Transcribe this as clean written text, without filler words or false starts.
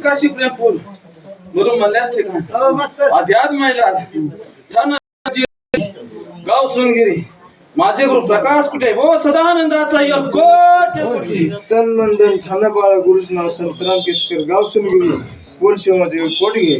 काशी प्रेमपूल म्हणून म्हणल्यास ठिकाण अध्यात महिला गाव सोनगिरी माझे गुरु प्रकाश कुठे व सदानंदाचा योगोट तन मंदन ठाणा बाळा गुरुज नाव संत रामकेशकर गाव सोनगिरी बोल शिवादेव कोटगे